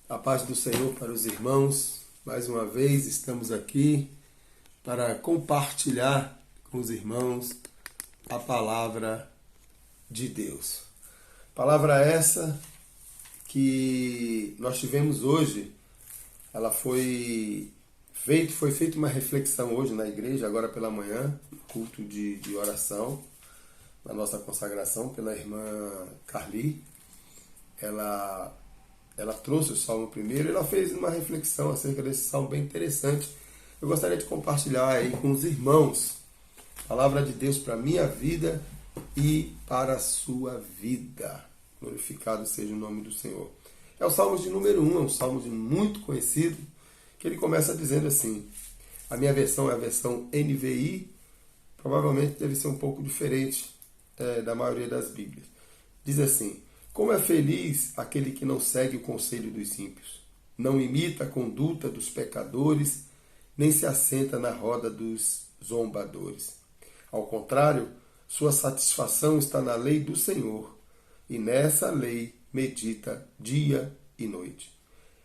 A paz do Senhor para os irmãos. Mais uma vez estamos aqui para compartilhar com os irmãos a palavra de Deus. Palavra essa que nós tivemos hoje, ela foi feita uma reflexão hoje na igreja, agora pela manhã, no culto de oração, na nossa consagração pela irmã Carli. Ela trouxe o Salmo primeiro e ela fez uma reflexão acerca desse Salmo bem interessante. Eu gostaria de compartilhar aí com os irmãos a palavra de Deus para a minha vida e para a sua vida. Glorificado seja o nome do Senhor. É o Salmo de número 1, é um Salmo muito conhecido, que ele começa dizendo assim, a minha versão é a versão NVI, provavelmente deve ser um pouco diferente da maioria das Bíblias. Diz assim: como é feliz aquele que não segue o conselho dos ímpios, não imita a conduta dos pecadores, nem se assenta na roda dos zombadores. Ao contrário, sua satisfação está na lei do Senhor, e nessa lei medita dia e noite.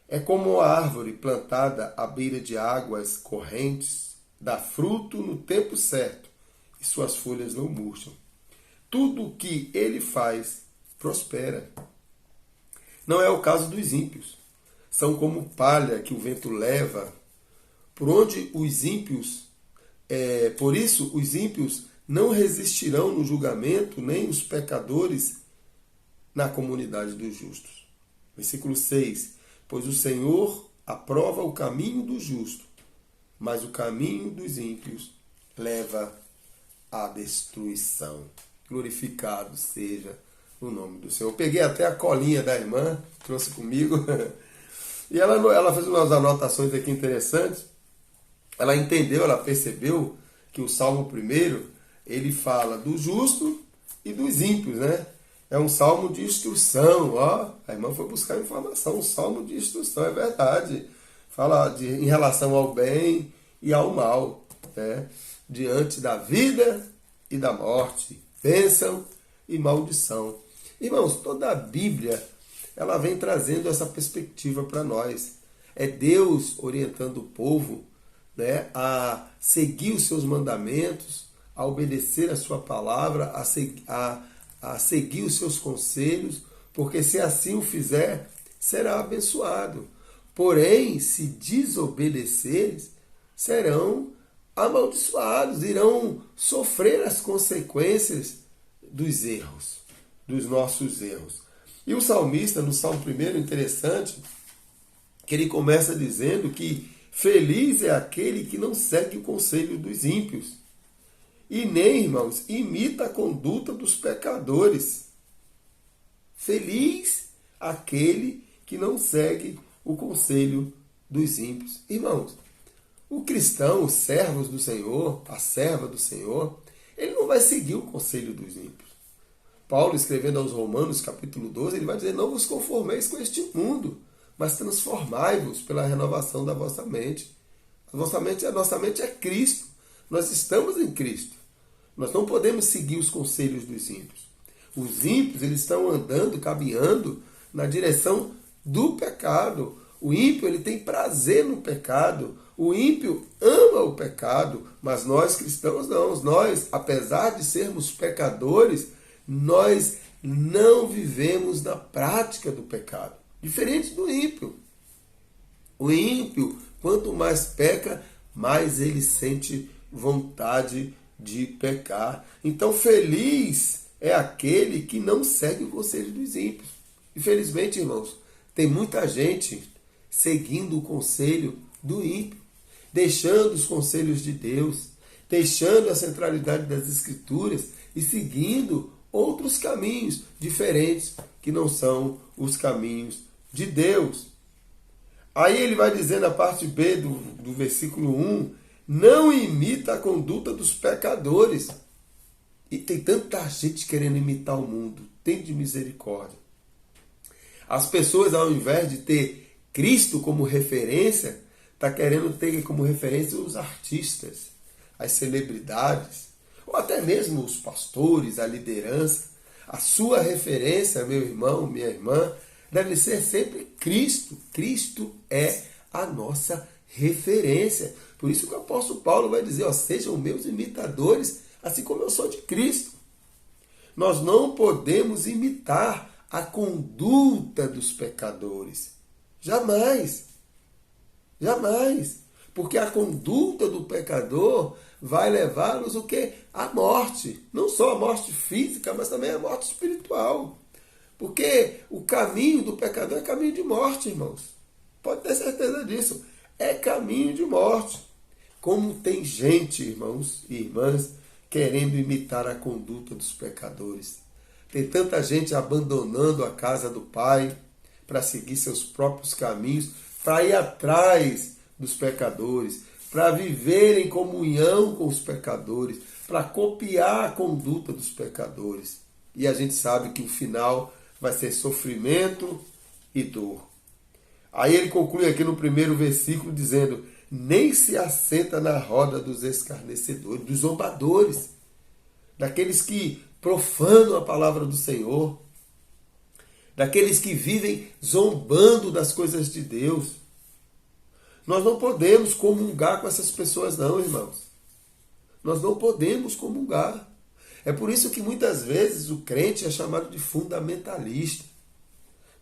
É como a árvore plantada à beira de águas correntes, dá fruto no tempo certo, e suas folhas não murcham. Tudo o que ele faz prospera. Não é o caso dos ímpios. São como palha que o vento leva. Por isso os ímpios não resistirão no julgamento, nem os pecadores na comunidade dos justos. Versículo 6. Pois o Senhor aprova o caminho do justo, mas o caminho dos ímpios leva à destruição. Glorificado seja o nome do Senhor. Eu peguei até a colinha da irmã, trouxe comigo, e ela fez umas anotações aqui interessantes. Ela entendeu, ela percebeu que o Salmo primeiro, ele fala do justo e dos ímpios, né? É um salmo de instrução, ó. A irmã foi buscar informação, um salmo de instrução, é verdade. Fala em relação ao bem e ao mal, né? Diante da vida e da morte, bênção e maldição. Irmãos, toda a Bíblia, ela vem trazendo essa perspectiva para nós. É Deus orientando o povo, né, a seguir os seus mandamentos, a obedecer a sua palavra, a seguir os seus conselhos, porque se assim o fizer, será abençoado. Porém, se desobedeceres, serão amaldiçoados, irão sofrer as consequências dos erros, dos nossos erros. E o salmista, no Salmo 1, interessante, que ele começa dizendo que feliz é aquele que não segue o conselho dos ímpios, e nem, irmãos, imita a conduta dos pecadores. Feliz aquele que não segue o conselho dos ímpios. Irmãos, o cristão, os servos do Senhor, a serva do Senhor, ele não vai seguir o conselho dos ímpios. Paulo, escrevendo aos Romanos, capítulo 12, ele vai dizer: não vos conformeis com este mundo, mas transformai-vos pela renovação da vossa mente. A nossa mente é Cristo. Nós estamos em Cristo. Nós não podemos seguir os conselhos dos ímpios. Os ímpios, eles estão andando, caminhando na direção do pecado. O ímpio, ele tem prazer no pecado. O ímpio ama o pecado, mas nós cristãos não. Nós, apesar de sermos pecadores, nós não vivemos na prática do pecado. Diferente do ímpio. O ímpio, quanto mais peca, mais ele sente vontade de pecar. Então, feliz é aquele que não segue o conselho dos ímpios. Infelizmente, irmãos, tem muita gente seguindo o conselho do ímpio, deixando os conselhos de Deus, deixando a centralidade das Escrituras e seguindo outros caminhos diferentes que não são os caminhos de Deus. Aí ele vai dizer na parte B do versículo 1, não imita a conduta dos pecadores. E tem tanta gente querendo imitar o mundo. Tem de misericórdia. As pessoas, ao invés de ter Cristo como referência, está querendo ter como referência os artistas, as celebridades, ou até mesmo os pastores, a liderança. A sua referência, meu irmão, minha irmã, deve ser sempre Cristo. Cristo é a nossa referência. Por isso que o apóstolo Paulo vai dizer, ó, sejam meus imitadores, assim como eu sou de Cristo. Nós não podemos imitar a conduta dos pecadores. Jamais. Jamais. Porque a conduta do pecador vai levá-los o quê? À morte. Não só a morte física, mas também a morte espiritual. Porque o caminho do pecador é caminho de morte, irmãos. Pode ter certeza disso. É caminho de morte. Como tem gente, irmãos e irmãs, querendo imitar a conduta dos pecadores. Tem tanta gente abandonando a casa do Pai para seguir seus próprios caminhos, para ir atrás dos pecadores, para viver em comunhão com os pecadores, para copiar a conduta dos pecadores. E a gente sabe que o final vai ser sofrimento e dor. Aí ele conclui aqui no primeiro versículo dizendo, nem se assenta na roda dos escarnecedores, dos zombadores, daqueles que profanam a palavra do Senhor, daqueles que vivem zombando das coisas de Deus. Nós não podemos comungar com essas pessoas não, irmãos. Nós não podemos comungar. É por isso que muitas vezes o crente é chamado de fundamentalista.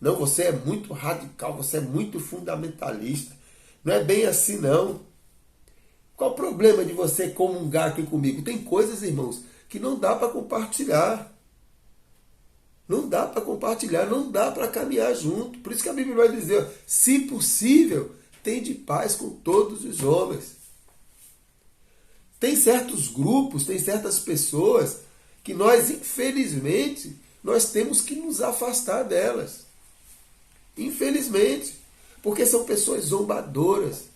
Não, você é muito radical, você é muito fundamentalista. Não é bem assim, não. Qual o problema de você comungar aqui comigo? Tem coisas, irmãos, que não dá para compartilhar. Não dá para compartilhar, não dá para caminhar junto. Por isso que a Bíblia vai dizer, se possível, tende paz com todos os homens. Tem certos grupos, tem certas pessoas que nós, infelizmente, nós temos que nos afastar delas. Infelizmente. Porque são pessoas zombadoras.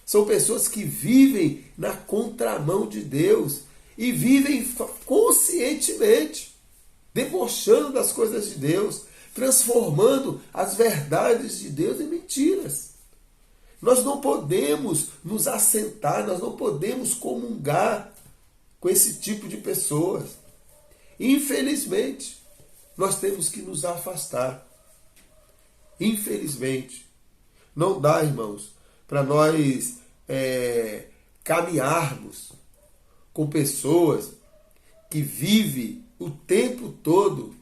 São pessoas que vivem na contramão de Deus. E vivem conscientemente, debochando das coisas de Deus, transformando as verdades de Deus em mentiras. Nós não podemos nos assentar, nós não podemos comungar com esse tipo de pessoas. Infelizmente, nós temos que nos afastar. Infelizmente. Não dá, irmãos, para nós caminharmos com pessoas que vivem o tempo todo,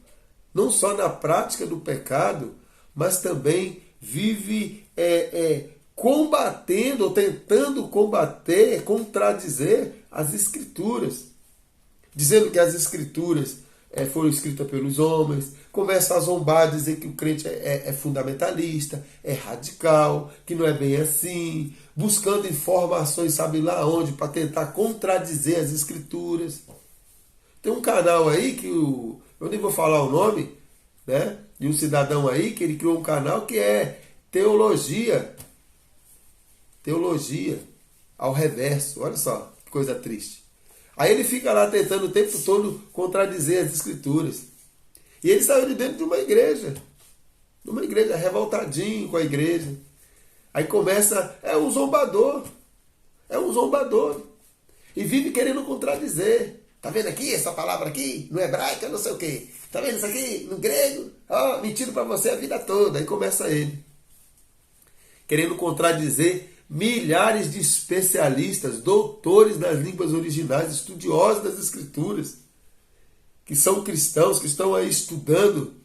não só na prática do pecado, mas também vive combatendo ou tentando combater, contradizer as Escrituras. Dizendo que as Escrituras foram escritas pelos homens, começa a zombar, dizer que o crente é fundamentalista, é radical, que não é bem assim, buscando informações, sabe lá onde, para tentar contradizer as Escrituras. Tem um canal aí que eu nem vou falar o nome, né, de um cidadão aí que ele criou um canal que é teologia ao reverso. Olha só, que coisa triste. Aí ele fica lá tentando o tempo todo contradizer as Escrituras. E ele saiu de dentro de uma igreja revoltadinho com a igreja. Aí começa, é um zombador. E vive querendo contradizer. Tá vendo aqui, essa palavra aqui, no hebraico, não sei o quê. Tá vendo isso aqui, no grego? Ó, mentindo para você a vida toda. Aí começa ele. Querendo contradizer milhares de especialistas, doutores das línguas originais, estudiosos das Escrituras, que são cristãos, que estão aí estudando,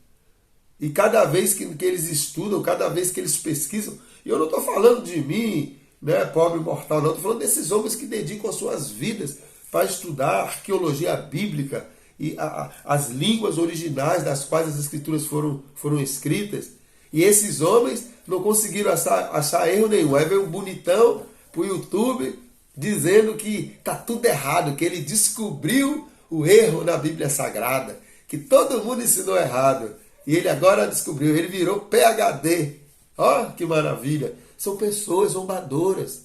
e cada vez que eles estudam, cada vez que eles pesquisam, e eu não estou falando de mim, né, pobre mortal, não, estou falando desses homens que dedicam as suas vidas para estudar a arqueologia bíblica e as línguas originais das quais as Escrituras foram escritas. E esses homens não conseguiram achar erro nenhum. Aí veio um bonitão pro YouTube dizendo que está tudo errado, que ele descobriu o erro na Bíblia Sagrada, que todo mundo ensinou errado. E ele agora descobriu, ele virou PhD. Ó, que maravilha! São pessoas zombadoras.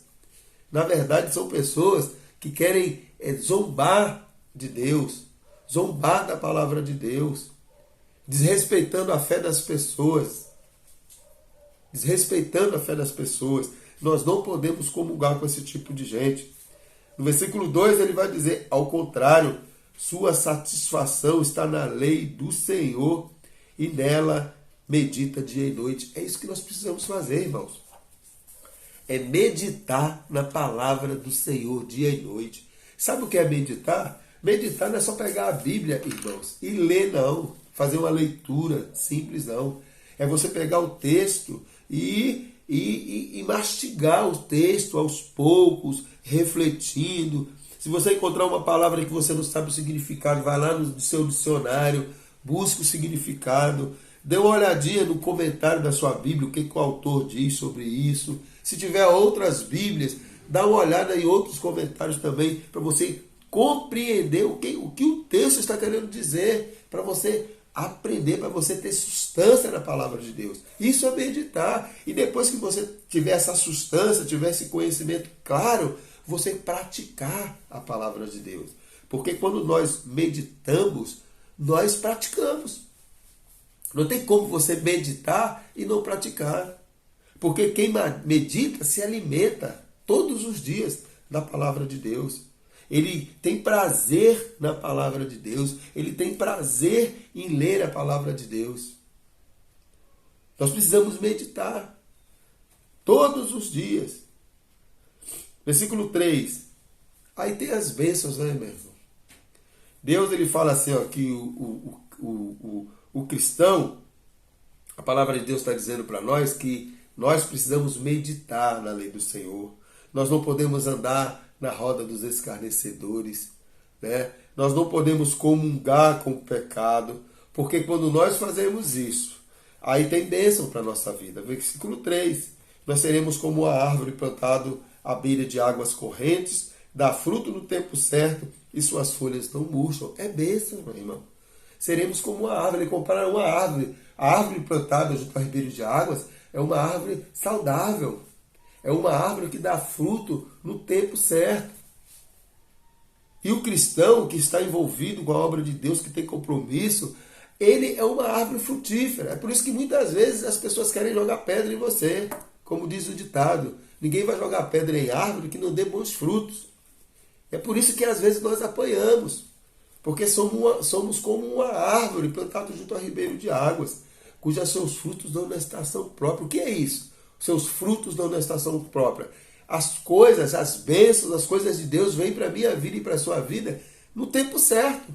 Na verdade, são pessoas que querem zombar de Deus, zombar da palavra de Deus, desrespeitando a fé das pessoas. Desrespeitando a fé das pessoas. Nós não podemos comungar com esse tipo de gente. No versículo 2 ele vai dizer, ao contrário, sua satisfação está na lei do Senhor e nela medita dia e noite. É isso que nós precisamos fazer, irmãos. É meditar na palavra do Senhor dia e noite. Sabe o que é meditar? Meditar não é só pegar a Bíblia, irmãos, e ler, não. Fazer uma leitura simples, não. É você pegar o texto e mastigar o texto aos poucos, refletindo. Se você encontrar uma palavra que você não sabe o significado, vai lá no seu dicionário, busque o significado, dê uma olhadinha no comentário da sua Bíblia, o que o autor diz sobre isso. Se tiver outras Bíblias, dá uma olhada em outros comentários também, para você compreender o que o texto está querendo dizer, para você aprender, para você ter substância na palavra de Deus. Isso é meditar. E depois que você tiver essa substância, tiver esse conhecimento claro, você praticar a palavra de Deus. Porque quando nós meditamos, nós praticamos. Não tem como você meditar e não praticar. Porque quem medita se alimenta todos os dias da palavra de Deus. Ele tem prazer na palavra de Deus. Ele tem prazer em ler a palavra de Deus. Nós precisamos meditar todos os dias. Versículo 3. Aí tem as bênçãos, né, meu irmão? Deus, ele fala assim, ó, que o cristão, a palavra de Deus está dizendo para nós que nós precisamos meditar na lei do Senhor. Nós não podemos andar na roda dos escarnecedores, né? Nós não podemos comungar com o pecado, porque quando nós fazemos isso, aí tem bênção para a nossa vida. Versículo 3, nós seremos como uma árvore plantada à beira de águas correntes, dá fruto no tempo certo e suas folhas não murcham. É bênção, meu irmão. Seremos como uma árvore. Ele compara uma árvore. A árvore plantada junto a ribeiro de águas é uma árvore saudável. É uma árvore que dá fruto no tempo certo. E o cristão que está envolvido com a obra de Deus, que tem compromisso, ele é uma árvore frutífera. É por isso que muitas vezes as pessoas querem jogar pedra em você. Como diz o ditado, ninguém vai jogar pedra em árvore que não dê bons frutos. É por isso que às vezes nós apanhamos. Porque somos como uma árvore plantada junto a ribeiro de águas, cujos seus frutos dão na estação própria. O que é isso? Seus frutos dão na estação própria. As coisas, as bênçãos, as coisas de Deus vêm para a minha vida e para a sua vida no tempo certo.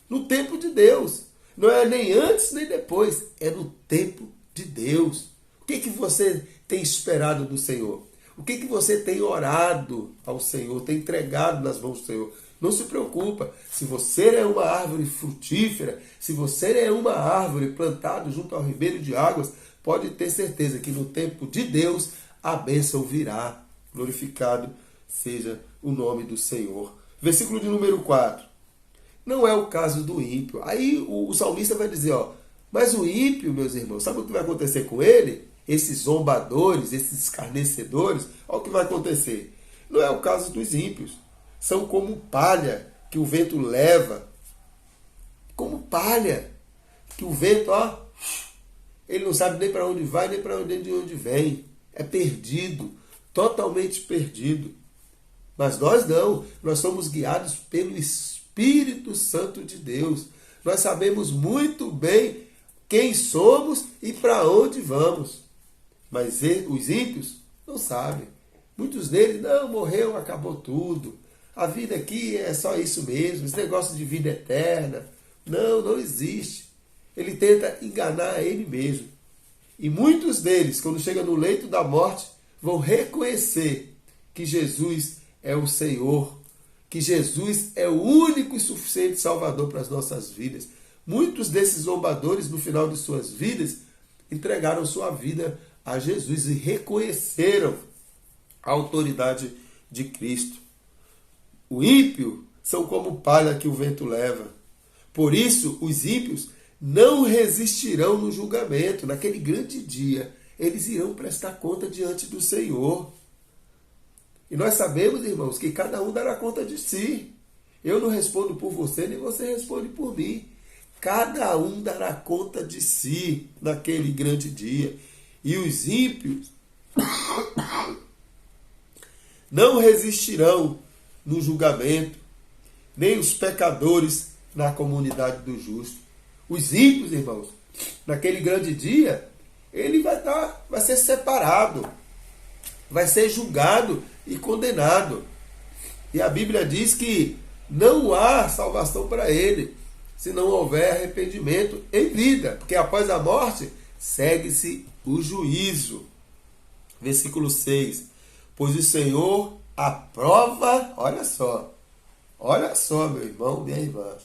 No tempo de Deus. Não é nem antes nem depois. É no tempo de Deus. O que você tem esperado do Senhor? O que você tem orado ao Senhor, tem entregado nas mãos do Senhor? Não se preocupa. Se você é uma árvore frutífera, se você é uma árvore plantada junto ao ribeiro de águas, pode ter certeza que no tempo de Deus a bênção virá. Glorificado seja o nome do Senhor. Versículo de número 4. Não é o caso do ímpio. Aí o salmista vai dizer, ó, mas o ímpio, meus irmãos, sabe o que vai acontecer com ele? Esses zombadores, esses escarnecedores, olha o que vai acontecer. Não é o caso dos ímpios. São como palha que o vento leva. Como palha que o vento, ó, ele não sabe nem para onde vai, nem para onde vem. É perdido, totalmente perdido. Mas nós não, nós somos guiados pelo Espírito Santo de Deus. Nós sabemos muito bem quem somos e para onde vamos. Mas os ímpios não sabem. Muitos deles, não, morreu, acabou tudo. A vida aqui é só isso mesmo, esse negócio de vida eterna. Não, não existe. Ele tenta enganar ele mesmo. E muitos deles, quando chegam no leito da morte, vão reconhecer que Jesus é o Senhor, que Jesus é o único e suficiente Salvador para as nossas vidas. Muitos desses zombadores, no final de suas vidas, entregaram sua vida a Jesus e reconheceram a autoridade de Cristo. O ímpio são como palha que o vento leva. Por isso, os ímpios não resistirão no julgamento. Naquele grande dia, eles irão prestar conta diante do Senhor. E nós sabemos, irmãos, que cada um dará conta de si. Eu não respondo por você, nem você responde por mim. Cada um dará conta de si naquele grande dia. E os ímpios não resistirão no julgamento, nem os pecadores na comunidade do justo. Os ímpios, irmãos, naquele grande dia, ele vai ser separado, vai ser julgado e condenado. E a Bíblia diz que não há salvação para ele, se não houver arrependimento em vida, porque após a morte segue-se o juízo. Versículo 6. Pois o Senhor aprova, olha só, meu irmão, minha irmã.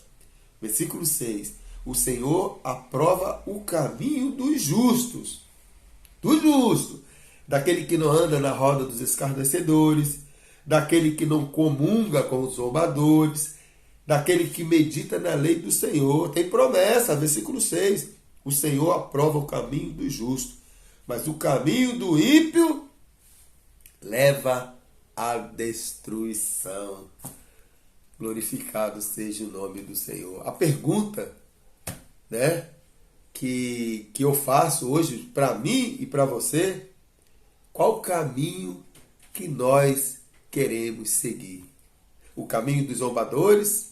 Versículo 6. O Senhor aprova o caminho dos justos, daquele que não anda na roda dos escarnecedores, daquele que não comunga com os zombadores, daquele que medita na lei do Senhor. Tem promessa, versículo 6. O Senhor aprova o caminho do justo, mas o caminho do ímpio leva à destruição. Glorificado seja o nome do Senhor. A pergunta, né, que eu faço hoje para mim e para você: qual o caminho que nós queremos seguir? O caminho dos zombadores?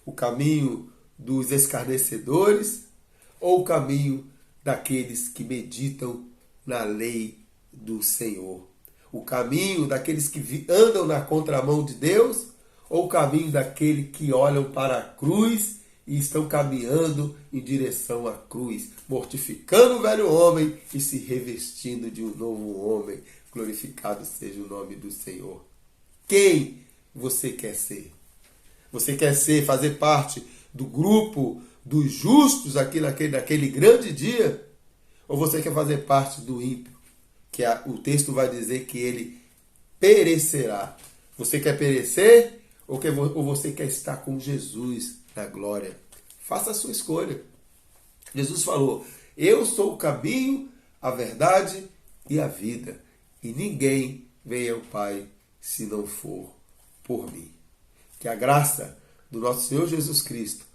O caminho dos escarnecedores? Ou o caminho daqueles que meditam na lei do Senhor? O caminho daqueles que andam na contramão de Deus? Ou o caminho daqueles que olham para a cruz e estão caminhando em direção à cruz, mortificando o velho homem e se revestindo de um novo homem? Glorificado seja o nome do Senhor. Quem você quer ser? Você quer fazer parte do grupo dos justos aqui naquele grande dia? Ou você quer fazer parte do ímpio? Que o texto vai dizer que ele perecerá. Você quer perecer ou você quer estar com Jesus na glória? Faça a sua escolha. Jesus falou: eu sou o caminho, a verdade e a vida, e ninguém vem ao Pai se não for por mim. Que a graça do nosso Senhor Jesus Cristo,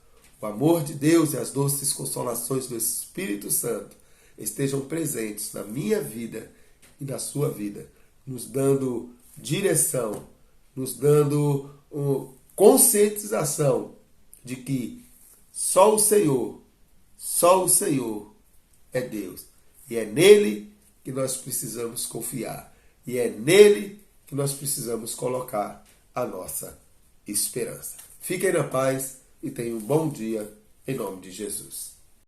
o amor de Deus e as doces consolações do Espírito Santo estejam presentes na minha vida e na sua vida, nos dando direção, nos dando conscientização de que só o Senhor é Deus. E é nele que nós precisamos confiar. E é nele que nós precisamos colocar a nossa esperança. Fiquem na paz e tenham um bom dia em nome de Jesus.